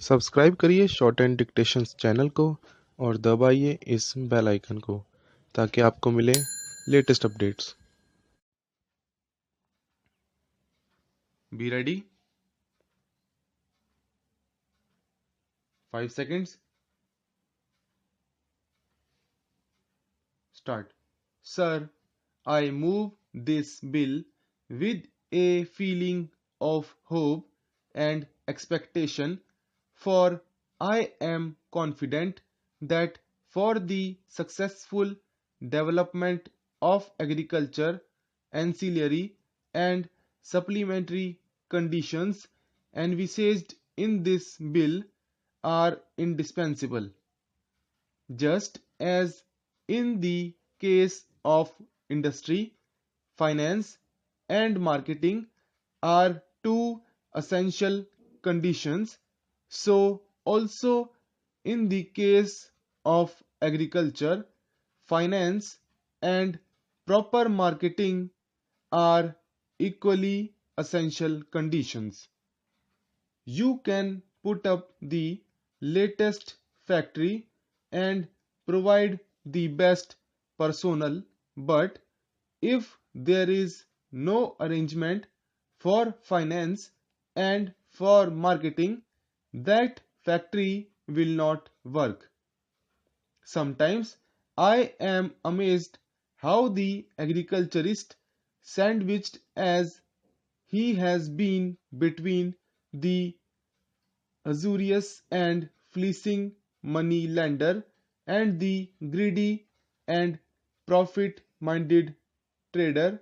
Subscribe करिए short and dictations channel को और दबाइए इस बेल आइकन को ताकि आपको मिले latest updates. Be ready. 5 seconds. Start. Sir, I move this bill with a feeling of hope and expectation, for I am confident that for the successful development of agriculture, ancillary and supplementary conditions envisaged in this bill are indispensable. Just as in the case of industry, finance and marketing are two essential conditions, so also in the case of agriculture, finance and proper marketing are equally essential conditions. You can put up the latest factory and provide the best personnel, but if there is no arrangement for finance and for marketing, that factory will not work. Sometimes I am amazed how the agriculturist, sandwiched as he has been between the usurious and fleecing money lender and the greedy and profit-minded trader,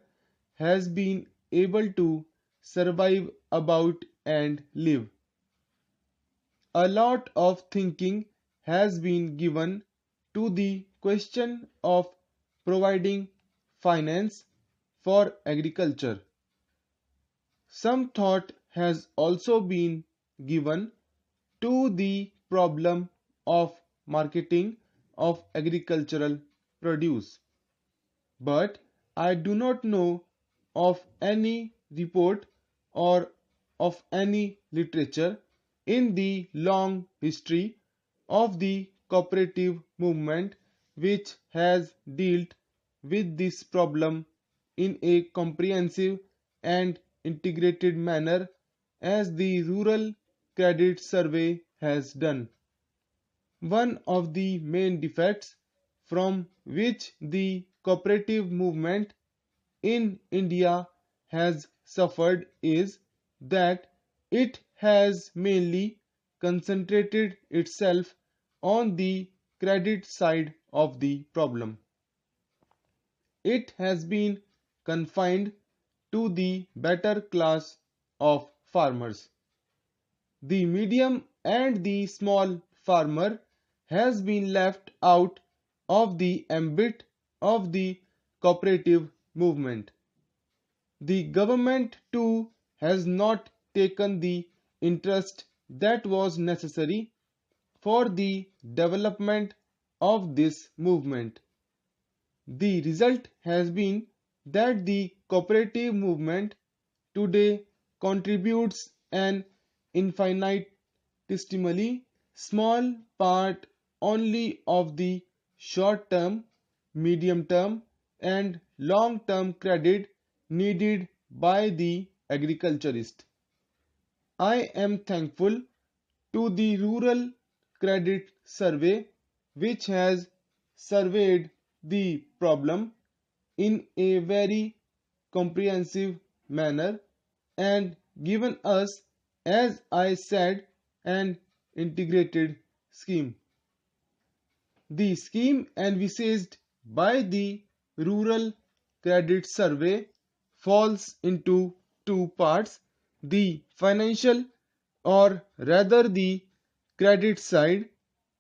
has been able to survive about and live. A lot of thinking has been given to the question of providing finance for agriculture. Some thought has also been given to the problem of marketing of agricultural produce. But I do not know of any report or of any literature in the long history of the cooperative movement which has dealt with this problem in a comprehensive and integrated manner as the Rural Credit Survey has done. One of the main defects from which the cooperative movement in India has suffered is that it has mainly concentrated itself on the credit side of the problem. It has been confined to the better class of farmers. The medium and the small farmer has been left out of the ambit of the cooperative movement. The government too has not taken the interest that was necessary for the development of this movement. The result has been that the cooperative movement today contributes an infinitesimally small part only of the short-term, medium-term and long-term credit needed by the agriculturist. I am thankful to the Rural Credit Survey which has surveyed the problem in a very comprehensive manner and given us, as I said, an integrated scheme. The scheme envisaged by the Rural Credit Survey falls into two parts: the financial, or rather the credit side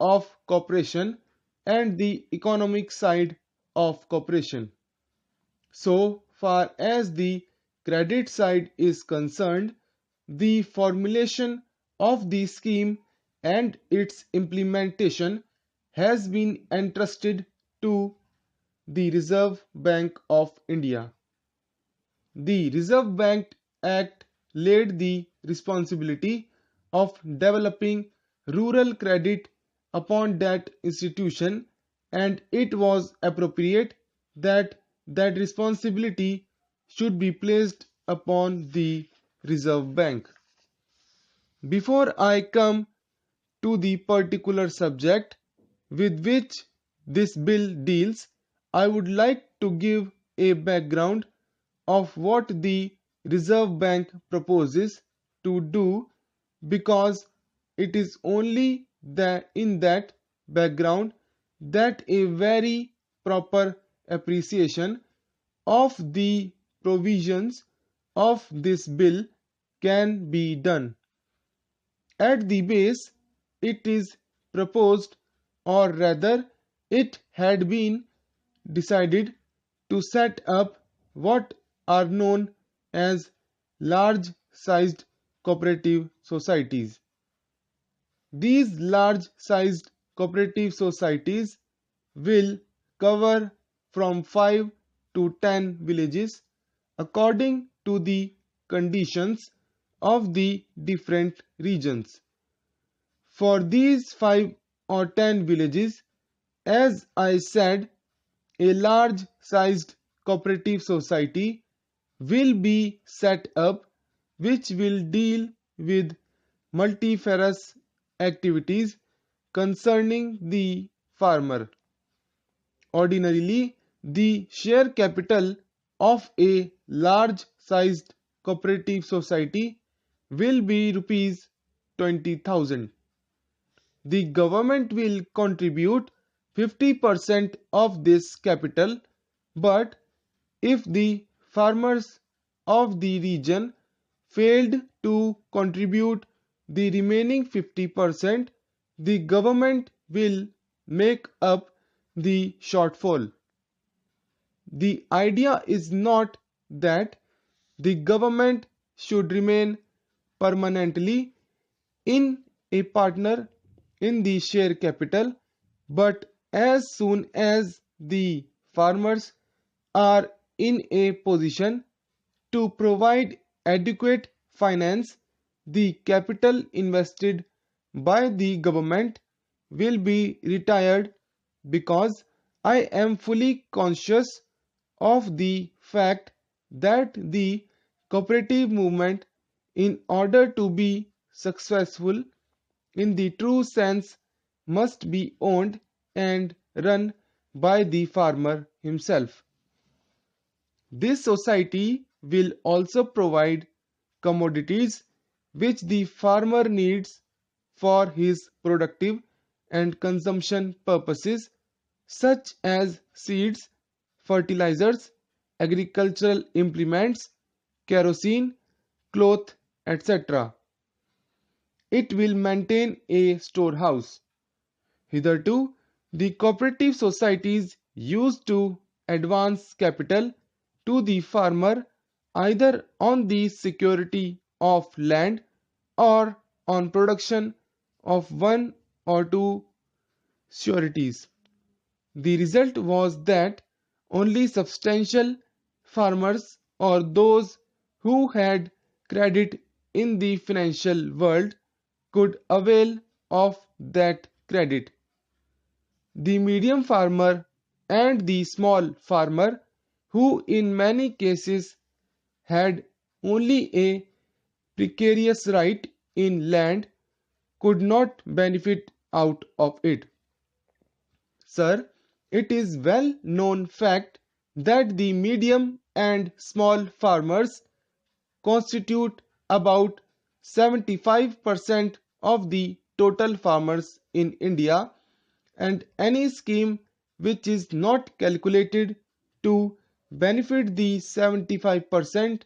of cooperation, and the economic side of cooperation. So far as the credit side is concerned, the formulation of the scheme and its implementation has been entrusted to the Reserve Bank of India. The Reserve Bank Act laid the responsibility of developing rural credit upon that institution, and it was appropriate that that responsibility should be placed upon the Reserve Bank. Before I come to the particular subject with which this bill deals, I would like to give a background of what the Reserve Bank proposes to do, because it is only in that background that a very proper appreciation of the provisions of this bill can be done. At the base, it is proposed, or rather, it had been decided to set up what are known as large-sized cooperative societies. These large-sized cooperative societies will cover from 5 to 10 villages according to the conditions of the different regions. For these 5 or 10 villages, as I said, a large-sized cooperative society will be set up which will deal with multifarious activities concerning the farmer. Ordinarily, the share capital of a large-sized cooperative society will be rupees 20,000. The government will contribute 50% of this capital, but if the farmers of the region failed to contribute the remaining 50%, the government will make up the shortfall. The idea is not that the government should remain permanently in a partner in the share capital, but as soon as the farmers are in a position to provide adequate finance, the capital invested by the government will be retired, because I am fully conscious of the fact that the cooperative movement, in order to be successful in the true sense, must be owned and run by the farmer himself. This society will also provide commodities which the farmer needs for his productive and consumption purposes, such as seeds, fertilizers, agricultural implements, kerosene, cloth, etc. It will maintain a storehouse. Hitherto, the cooperative societies used to advance capital to the farmer either on the security of land or on production of one or two sureties. The result was that only substantial farmers, or those who had credit in the financial world, could avail of that credit. The medium farmer and the small farmer, who in many cases had only a precarious right in land, could not benefit out of it. Sir, it is well known fact that the medium and small farmers constitute about 75% of the total farmers in India, and any scheme which is not calculated to benefit the 75%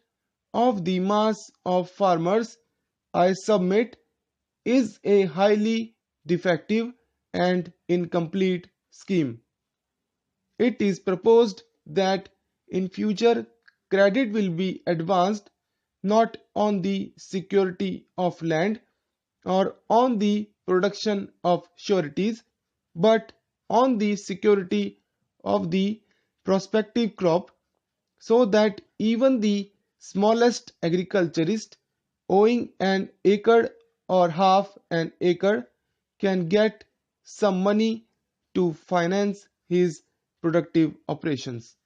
of the mass of farmers, I submit, is a highly defective and incomplete scheme. It is proposed that in future credit will be advanced not on the security of land or on the production of sureties, but on the security of the prospective crop, so that even the smallest agriculturist owing an acre or half an acre can get some money to finance his productive operations.